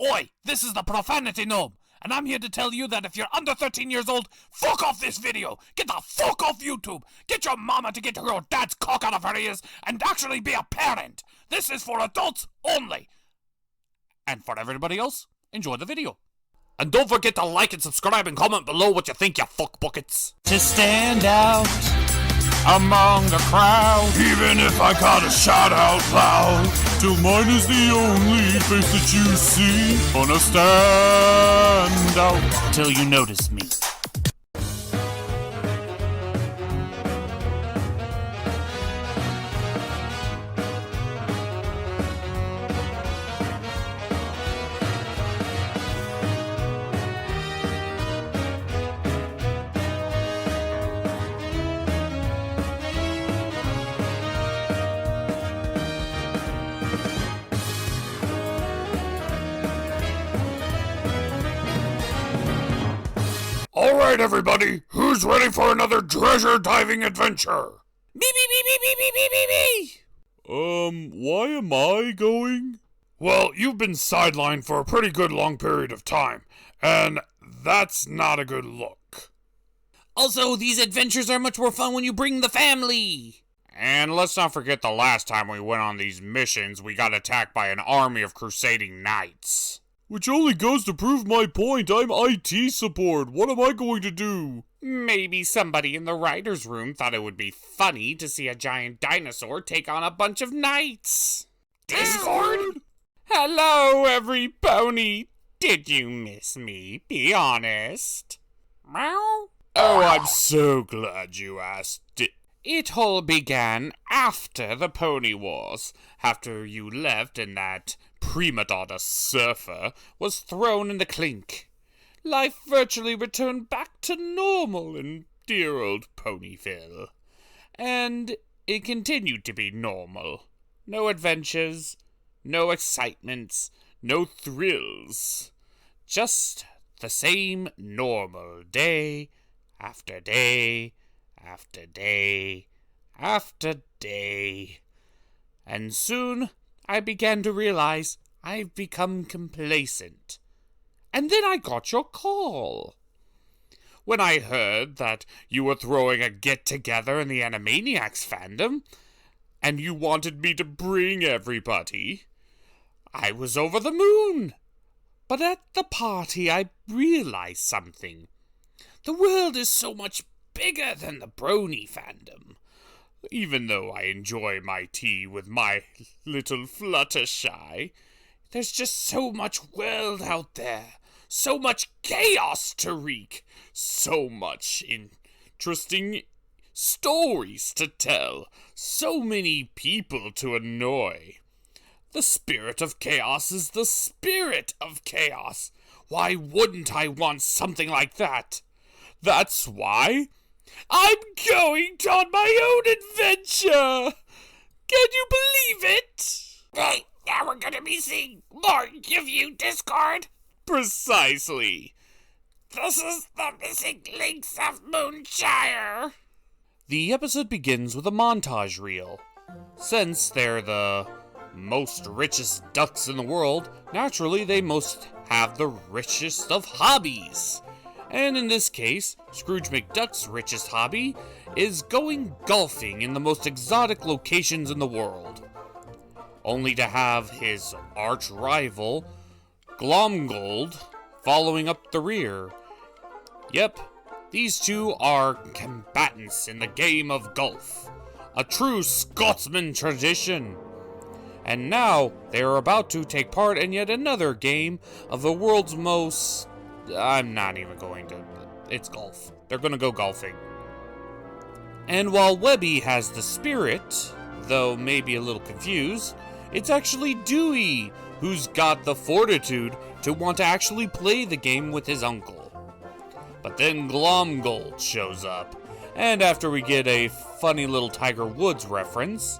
Oi, this is the Profanity Gnome, and I'm here to tell you that if you're under 13 years old, fuck off this video! Get the fuck off YouTube! Get your mama to get your dad's cock out of her ears and actually be a parent! This is for adults only! And for everybody else, enjoy the video. And don't forget to like and subscribe and comment below what you think, you fuck buckets. To stand out among the crowd, even if I gotta shout out loud, till mine is the only face that you see. Gonna stand out till you notice me. Alright everybody, who's ready for another treasure diving adventure? Me. Why am I going? Well, you've been sidelined for a pretty good long period of time, and that's not a good look. Also, these adventures are much more fun when you bring the family. And let's not forget the last time we went on these missions, we got attacked by an army of crusading knights. Which only goes to prove my point. I'm IT support. What am I going to do? Maybe somebody in the writer's room thought it would be funny to see a giant dinosaur take on a bunch of knights. Discord? Hello, every pony. Did you miss me? Be honest. Meow? Oh, I'm so glad you asked. It all began after the Pony Wars, after you left and that prima donna surfer was thrown in the clink. Life virtually returned back to normal in dear old Ponyville. And it continued to be normal. No adventures, no excitements, no thrills. Just the same normal day after day after day after day. And soon I began to realize I've become complacent. And then I got your call. When I heard that you were throwing a get-together in the Animaniacs fandom, and you wanted me to bring everybody, I was over the moon. But at the party I realized something. The world is so much bigger than the Brony fandom. Even though I enjoy my tea with my little Fluttershy, there's just so much world out there, so much chaos to wreak, so much interesting stories to tell, so many people to annoy. The spirit of chaos is the spirit of chaos. Why wouldn't I want something like that? That's why I'm going on my own adventure! Can you believe it? Hey, now we're gonna be seeing more of you, Discord. Precisely. This is the missing links of Moonshire. The episode begins with a montage reel. Since they're the most richest ducks in the world, naturally they must have the richest of hobbies. And in this case, Scrooge McDuck's richest hobby is going golfing in the most exotic locations in the world. Only to have his arch-rival, Glomgold, following up the rear. Yep, these two are combatants in the game of golf. A true Scotsman tradition. And now, they are about to take part in yet another game of the world's most... I'm not even going to... It's golf. They're going to go golfing. And while Webby has the spirit, though maybe a little confused, it's actually Dewey who's got the fortitude to want to actually play the game with his uncle. But then Glomgold shows up, and after we get a funny little Tiger Woods reference,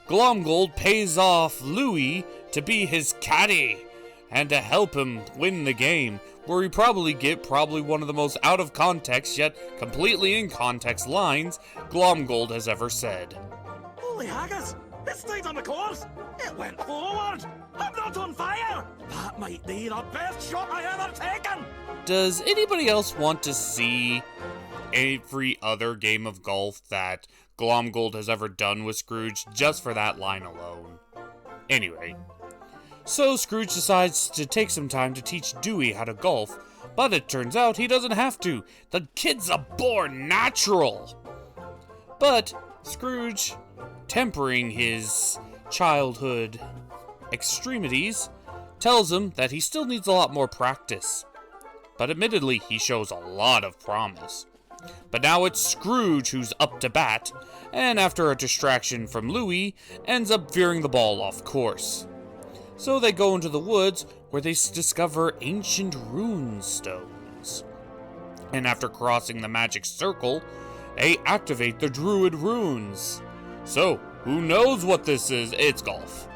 Glomgold pays off Louie to be his caddy and to help him win the game, where we probably get one of the most out of context yet completely in context lines Glomgold has ever said. Holy haggis! It's stayed on the course. It went forward. I'm not on fire. That might be the best shot I ever taken. Does anybody else want to see every other game of golf that Glomgold has ever done with Scrooge just for that line alone? Anyway, so Scrooge decides to take some time to teach Dewey how to golf, but it turns out he doesn't have to. The kid's a born natural. But Scrooge, tempering his childhood extremities, tells him that he still needs a lot more practice. But admittedly, he shows a lot of promise. But now it's Scrooge who's up to bat, and after a distraction from Louie, ends up veering the ball off course. So they go into the woods where they discover ancient rune stones. And after crossing the magic circle, they activate the druid runes. So, who knows what this is? It's golf.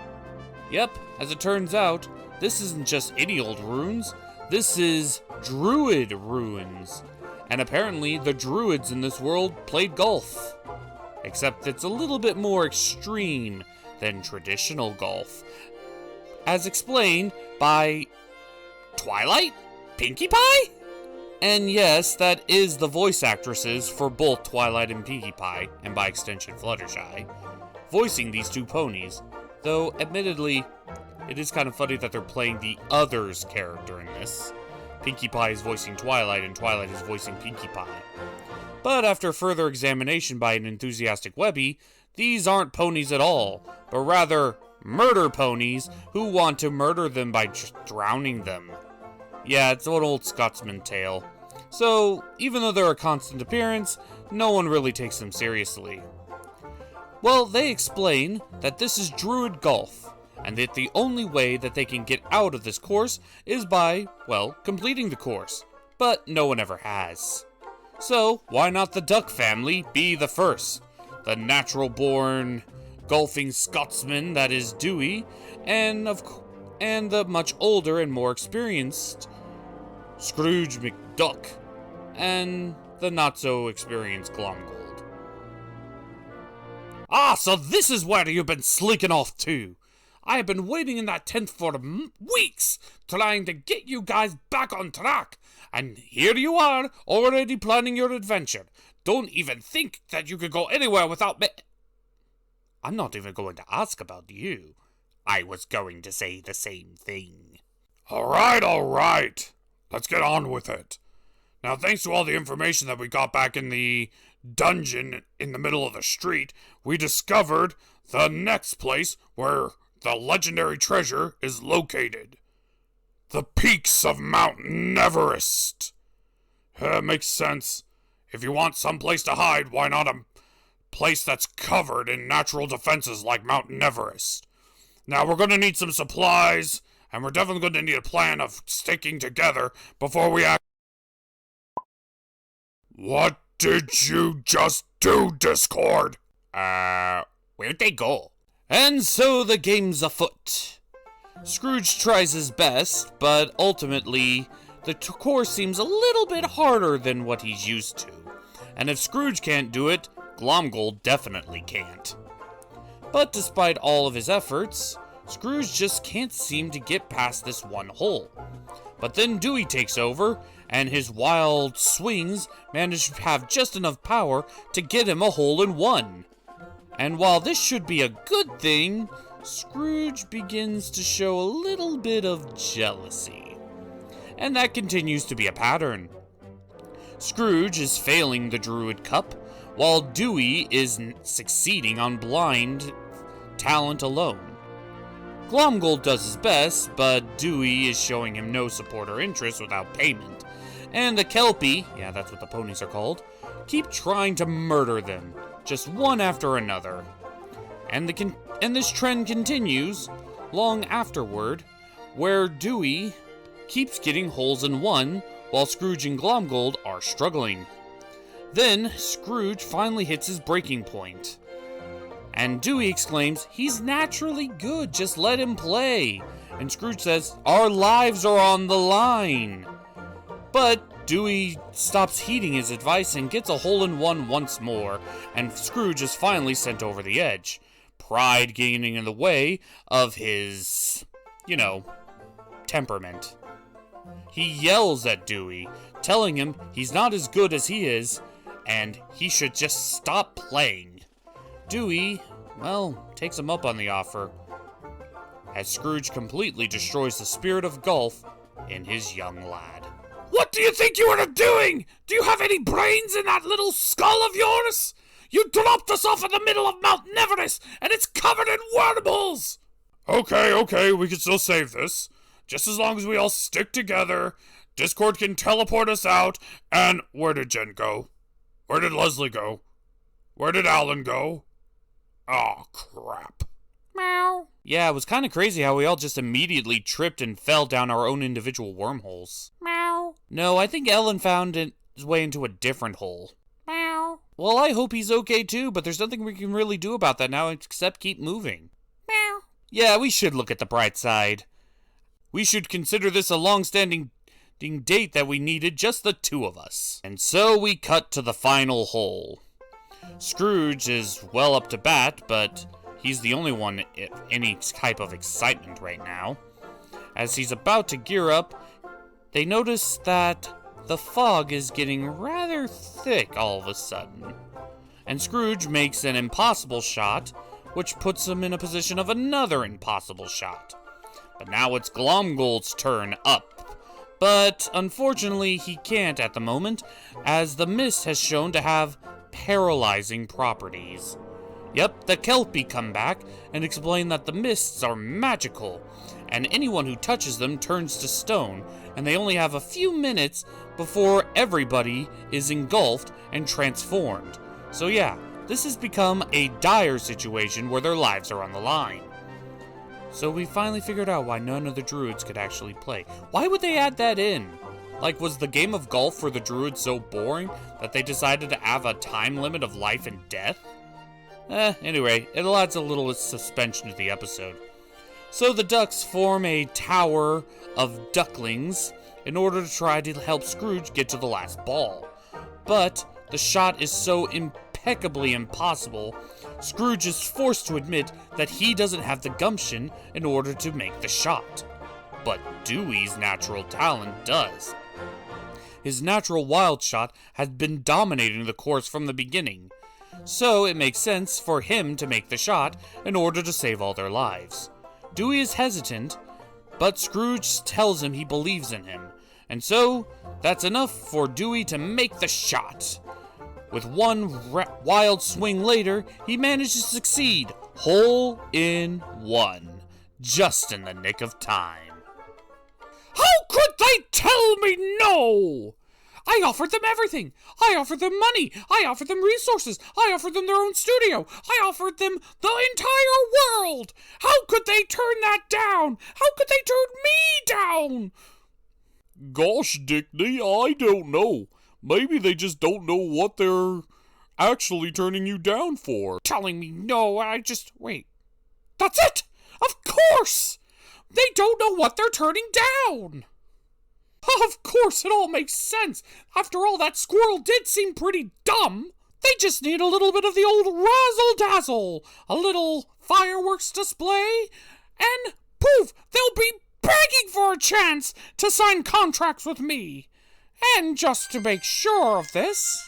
Yep, as it turns out, this isn't just any old runes. This is druid runes. And apparently the druids in this world played golf. Except it's a little bit more extreme than traditional golf. As explained by Twilight? Pinkie Pie? And yes, that is the voice actresses for both Twilight and Pinkie Pie, and by extension Fluttershy, voicing these two ponies. Though, admittedly, it is kind of funny that they're playing the other's character in this. Pinkie Pie is voicing Twilight, and Twilight is voicing Pinkie Pie. But after further examination by an enthusiastic Webby, these aren't ponies at all, but rather murder ponies who want to murder them by drowning them. Yeah, it's an old Scotsman tale. So, even though they're a constant appearance, no one really takes them seriously. Well, they explain that this is Druid Golf, and that the only way that they can get out of this course is by, well, completing the course. But no one ever has. So, why not the Duck family be the first? The natural-born golfing Scotsman that is Dewey, and the much older and more experienced Scrooge McDuck, and the not-so-experienced Glomgold. Ah, so this is where you've been slinking off to. I have been waiting in that tent for weeks, trying to get you guys back on track. And here you are, already planning your adventure. Don't even think that you could go anywhere without me. I'm not even going to ask about you. I was going to say the same thing. All right. Let's get on with it. Now, thanks to all the information that we got back in the dungeon in the middle of the street, we discovered the next place where the legendary treasure is located. The peaks of Mount Everest. Makes sense. If you want some place to hide, why not a place that's covered in natural defenses like Mount Everest? Now, we're going to need some supplies, and we're definitely going to need a plan of sticking together before we act. What did you just do, Discord? Where'd they go? And so the game's afoot. Scrooge tries his best, but ultimately, the course seems a little bit harder than what he's used to. And if Scrooge can't do it, Glomgold definitely can't. But despite all of his efforts, Scrooge just can't seem to get past this one hole. But then Dewey takes over, and his wild swings manage to have just enough power to get him a hole-in-one. And while this should be a good thing, Scrooge begins to show a little bit of jealousy. And that continues to be a pattern. Scrooge is failing the Druid Cup, while Dewey is succeeding on blind talent alone. Glomgold does his best, but Dewey is showing him no support or interest without payment. And the Kelpie, yeah, that's what the ponies are called, keep trying to murder them, just one after another. And this trend continues long afterward, where Dewey keeps getting holes in one, while Scrooge and Glomgold are struggling. Then, Scrooge finally hits his breaking point. And Dewey exclaims, he's naturally good, just let him play. And Scrooge says, our lives are on the line. But Dewey stops heeding his advice and gets a hole-in-one once more, and Scrooge is finally sent over the edge, pride getting in the way of his, temperament. He yells at Dewey, telling him he's not as good as he is, and he should just stop playing. Dewey, takes him up on the offer, as Scrooge completely destroys the spirit of golf in his young lad. What do you think you are doing? Do you have any brains in that little skull of yours? You dropped us off in the middle of Mount Everest, and it's covered in wormholes! Okay, we can still save this. Just as long as we all stick together, Discord can teleport us out, and where did Jen go? Where did Leslie go? Where did Alan go? Oh, crap. Meow. Yeah, it was kind of crazy how we all just immediately tripped and fell down our own individual wormholes. Meow. No, I think Ellen found his way into a different hole. Meow. Well, I hope he's okay too, but there's nothing we can really do about that now except keep moving. Meow. Yeah, we should look at the bright side. We should consider this a long-standing date that we needed just the two of us. And so we cut to the final hole. Scrooge is well up to bat, but he's the only one in any type of excitement right now. As he's about to gear up, they notice that the fog is getting rather thick all of a sudden. And Scrooge makes an impossible shot, which puts him in a position of another impossible shot. But now it's Glomgold's turn up. But unfortunately, he can't at the moment, as the mist has shown to have paralyzing properties. Yep, the Kelpie come back and explain that the mists are magical, and anyone who touches them turns to stone, and they only have a few minutes before everybody is engulfed and transformed. So yeah, this has become a dire situation where their lives are on the line. So we finally figured out why none of the druids could actually play. Why would they add that in? Like, was the game of golf for the druids so boring that they decided to have a time limit of life and death? Anyway, it adds a little suspension to the episode. So the ducks form a tower of ducklings in order to try to help Scrooge get to the last ball. But the shot is so impeccably impossible, Scrooge is forced to admit that he doesn't have the gumption in order to make the shot. But Dewey's natural talent does. His natural wild shot has been dominating the course from the beginning, so it makes sense for him to make the shot in order to save all their lives. Dewey is hesitant, but Scrooge tells him he believes in him, and so that's enough for Dewey to make the shot. With one wild swing later, he manages to succeed, hole in one, just in the nick of time. How could they tell me no? I offered them everything. I offered them money. I offered them resources. I offered them their own studio. I offered them the entire world. How could they turn that down? How could they turn me down? Gosh, Dickney, I don't know. Maybe they just don't know what they're actually turning you down for. Telling me no, wait. That's it! Of course! They don't know what they're turning down! Of course, it all makes sense. After all, that squirrel did seem pretty dumb. They just need a little bit of the old razzle-dazzle, a little fireworks display, and poof, they'll be begging for a chance to sign contracts with me. And just to make sure of this,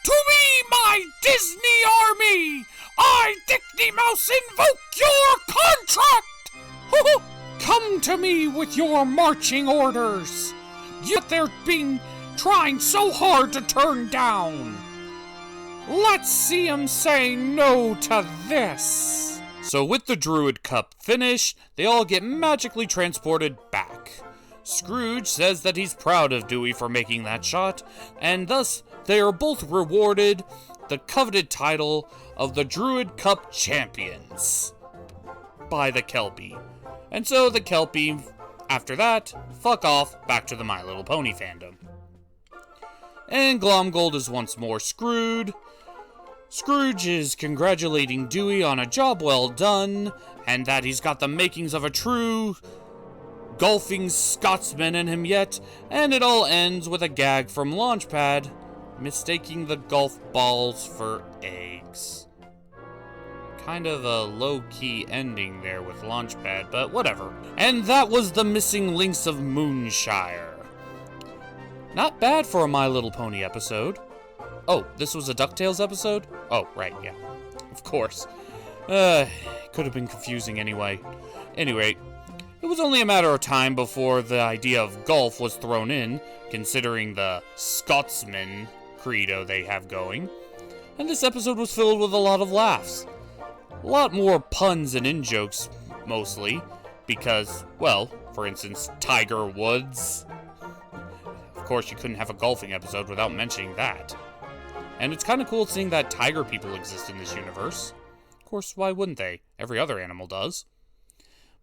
to me, my Disney army, I, Dickney Mouse, invoke your contract! Come to me with your marching orders. Yet they're being trying so hard to turn down. Let's see 'em say no to this. So with the Druid Cup finished, they all get magically transported back. Scrooge says that he's proud of Dewey for making that shot, and thus they are both rewarded the coveted title of the Druid Cup Champions by the Kelpie. And so the Kelpie, after that, fuck off back to the My Little Pony fandom. And Glomgold is once more screwed. Scrooge is congratulating Dewey on a job well done, and that he's got the makings of a true golfing Scotsman in him yet, and it all ends with a gag from Launchpad, mistaking the golf balls for eggs. Kind of a low-key ending there with Launchpad, but whatever. And that was the missing links of Moonshire. Not bad for a My Little Pony episode. Oh, this was a Ducktales episode? Oh, right, yeah. Of course. Could have been confusing anyway. Anyway, it was only a matter of time before the idea of golf was thrown in, considering the Scotsman credo they have going. And this episode was filled with a lot of laughs. A lot more puns and in-jokes, mostly, because, well, for instance, Tiger Woods. Of course, you couldn't have a golfing episode without mentioning that. And it's kind of cool seeing that tiger people exist in this universe. Of course, why wouldn't they? Every other animal does.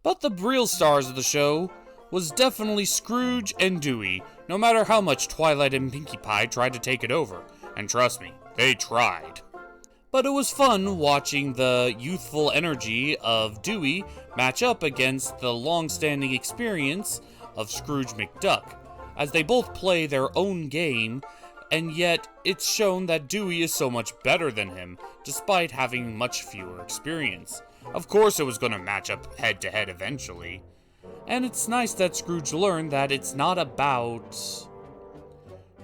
But the real stars of the show was definitely Scrooge and Dewey, no matter how much Twilight and Pinkie Pie tried to take it over. And trust me, they tried. But it was fun watching the youthful energy of Dewey match up against the long-standing experience of Scrooge McDuck, as they both play their own game, and yet it's shown that Dewey is so much better than him, despite having much fewer experience. Of course it was going to match up head-to-head eventually. And it's nice that Scrooge learned that it's not about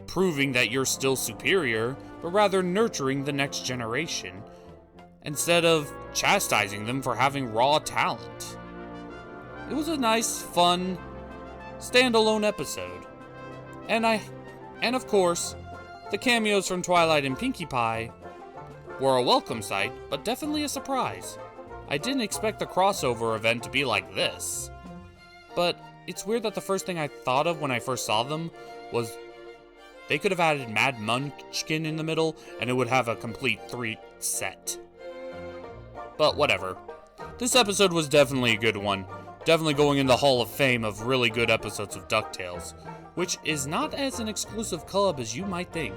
proving that you're still superior, but rather nurturing the next generation, instead of chastising them for having raw talent. It was a nice, fun, standalone episode. And of course, the cameos from Twilight and Pinkie Pie were a welcome sight, but definitely a surprise. I didn't expect the crossover event to be like this. But it's weird that the first thing I thought of when I first saw them was they could have added Mad Munchkin in the middle, and it would have a complete 3 set. But whatever. This episode was definitely a good one. Definitely going in the Hall of Fame of really good episodes of DuckTales, which is not as an exclusive club as you might think.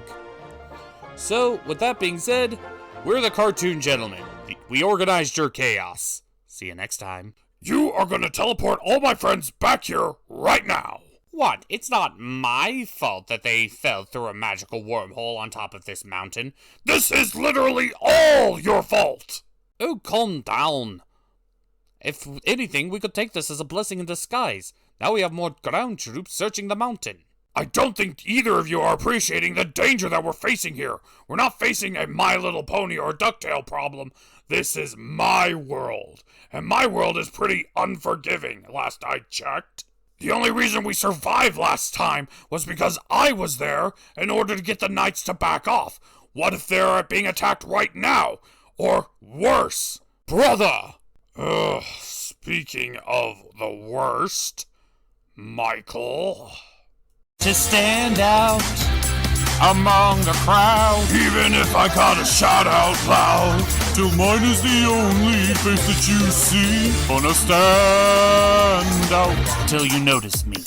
So, with that being said, we're the Cartoon Gentlemen. We organized your chaos. See you next time. You are gonna teleport all my friends back here right now. What? It's not my fault that they fell through a magical wormhole on top of this mountain. This is literally all your fault. Oh, calm down. If anything, we could take this as a blessing in disguise. Now we have more ground troops searching the mountain. I don't think either of you are appreciating the danger that we're facing here. We're not facing a My Little Pony or Ducktail problem. This is my world, and my world is pretty unforgiving, last I checked. The only reason we survived last time was because I was there in order to get the knights to back off. What if they're being attacked right now? Or worse, brother! Speaking of the worst, Michael. To stand out among the crowd, Even if I gotta shout out loud, till mine is the only face that you see. Gonna stand out till you notice me.